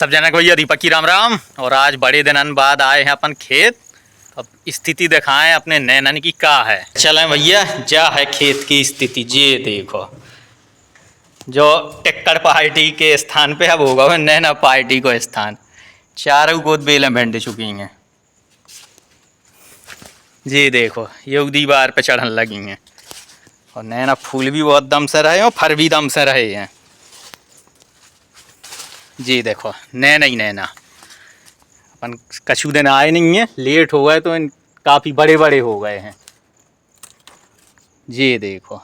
सब जनक भैया दीपक की राम राम। और आज बड़े दिनन बाद आए हैं अपन खेत। अब स्थिति दिखाएं अपने नैनन की क्या है। चलें भैया, जा है खेत की स्थिति। ये देखो, जो टिक्कर पार्टी के स्थान पे अब होगा वो नैना पार्टी को स्थान। चारों गोद बेलें भेंट चुकी हैं। ये देखो, ये दीवार पे चढ़न लगी हैं। और नैना फूल भी बहुत दम से रहे और फर भी दम से रहे हैं। जी देखो, नैना ही नैना। अपन कछु दिन आए नहीं हैं, लेट हो गए तो इन काफ़ी बड़े बड़े हो गए हैं। ये देखो,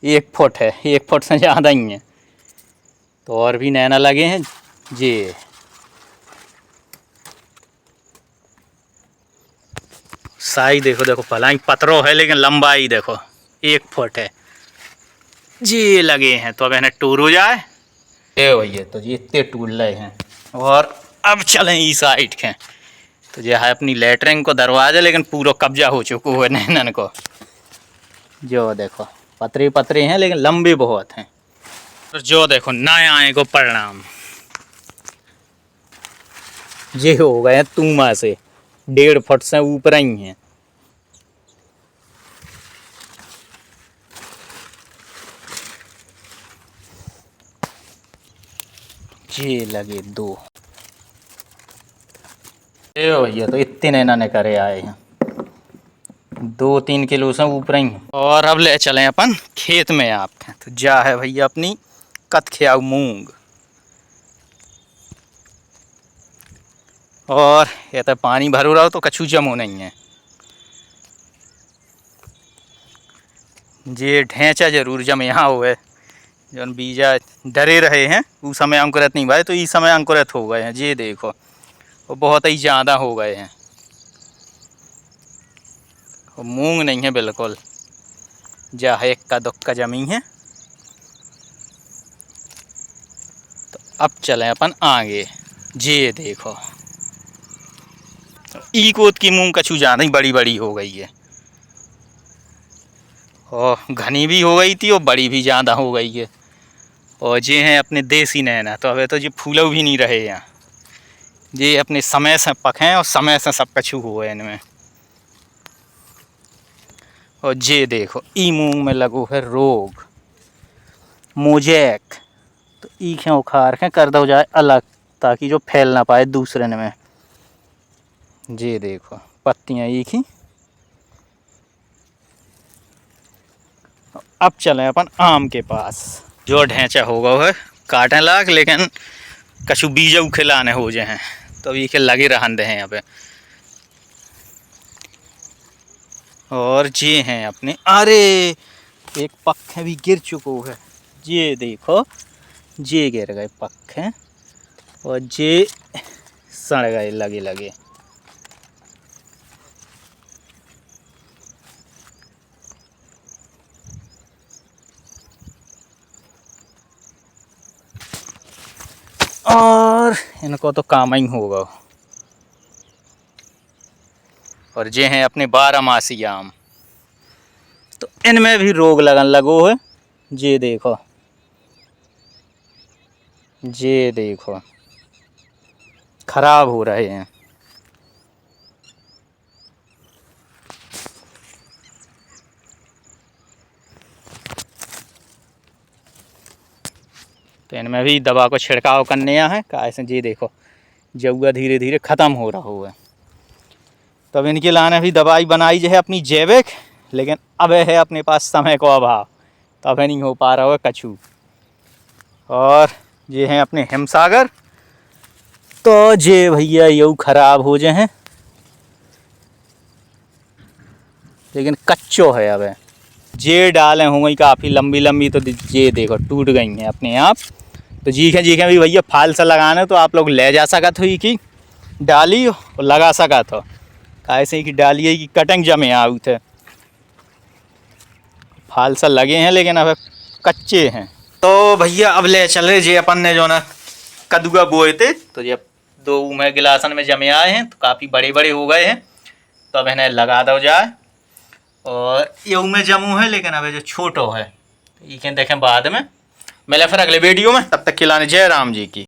1 फुट है, 1 फुट से ज़्यादा ही है। तो और भी नैना लगे हैं। ये साई देखो, देखो भलाई पतरो है लेकिन लंबाई देखो 1 फुट है। ये लगे हैं। तो अब इन्हें टूर हो जाए। ये भैया, तो ये इतने टूल रहे हैं। और अब चलें इस साइड के। तो जो है अपनी लेटरिन को दरवाजा, लेकिन पूरा कब्जा हो चुका है नैनन को। जो देखो, पतरे पतरे हैं लेकिन लंबे बहुत हैं। तो जो देखो, नए आए को परिणाम ये हो गए हैं तूमा से 1.5 फुट से ऊपर ही हैं। ये लगे 2। ये भैया, तो इतने नैना ने करे आए हैं, 2-3 किलो से ऊपर ही। और अब ले चलें अपन खेत में आपके। तो जा है भैया अपनी कतखियाऊ मूंग। और ये तो पानी भरो रहा हो तो कछु जमो नहीं है। ये ढेंचा जरूर जम यहाँ हुए, जो बीजा डरे रहे हैं उस समय अंकुरित नहीं भाई, तो इस समय अंकुरित हो गए हैं। ये देखो, वो बहुत ही ज़्यादा हो गए हैं। वो मूंग नहीं है बिल्कुल, जा है 1 जमी है। तो अब चलें अपन आगे। ये देखो, ई कोत की मूंग कछु ज़्यादा ही बड़ी बड़ी हो गई है। और घनी भी हो गई थी और बड़ी भी ज़्यादा हो गई है। और ये हैं अपने देसी नैना। तो अबे तो ये फूलो भी नहीं रहे हैं। ये अपने समय से पकें और समय से सब कछु हुए इनमें। और ये देखो, ई मूंग में लगो है रोग मोजैक। तो ई खे उखाड़ के कर दो जाए अलग, ताकि जो फैल ना पाए दूसरे में। ये देखो, पत्तियाँ एक ही। अब चलें अपन आम के पास। जो ढेंचा होगा है काटने लाग, लेकिन कछु बीजऊ खिलाने हो जाए हैं। तो ये के लगे रहन दे हैं यहाँ पे। और ये हैं अपने, अरे एक पक्के भी गिर चुको है। ये देखो, ये गिर गए पक्के और ये सड़ गए लगे लगे। और इनको तो काम ही होगा। और ये हैं अपने 12 आम। तो इनमें भी रोग लगन लगो है। ये देखो, ये देखो, खराब हो रहे हैं। तो इनमें भी दवा को छिड़काव करने है। कैसे ये देखो, जऊआ धीरे धीरे ख़त्म हो रहा हुआ है। तब इनके लाने भी दवाई बनाई जो है अपनी जैविक, लेकिन अब है अपने पास समय को अभाव, तब नहीं हो पा रहा है कछु। और ये हैं अपने हिमसागर। तो ये भैया यूँ खराब हो जाए हैं, लेकिन कच्चो है। अब ये डालें होंगी काफ़ी लंबी लंबी, तो ये देखो टूट गई हैं अपने आप। तो जीखे भी भैया फाल सा लगाना, तो आप लोग ले जा सकत हो कि डाली और लगा सकत हो। कैसे कि डालिए की कटिंग जमे आऊ थे, फाल सा लगे हैं लेकिन अब कच्चे हैं। तो भैया अब ले चल रहे जे अपन ने जो ना कद्दूआ बोए थे, तो ये 2 में गिलासन में जमे आए हैं, तो काफ़ी बड़े बड़े हो गए हैं। तो अब इन्हें लगा दो जाए। और ये में जमू है, लेकिन अब जो छोटो है ये देखें बाद में। मिले फिर अगले वीडियो में, तब तक खिलाने जय राम जी की।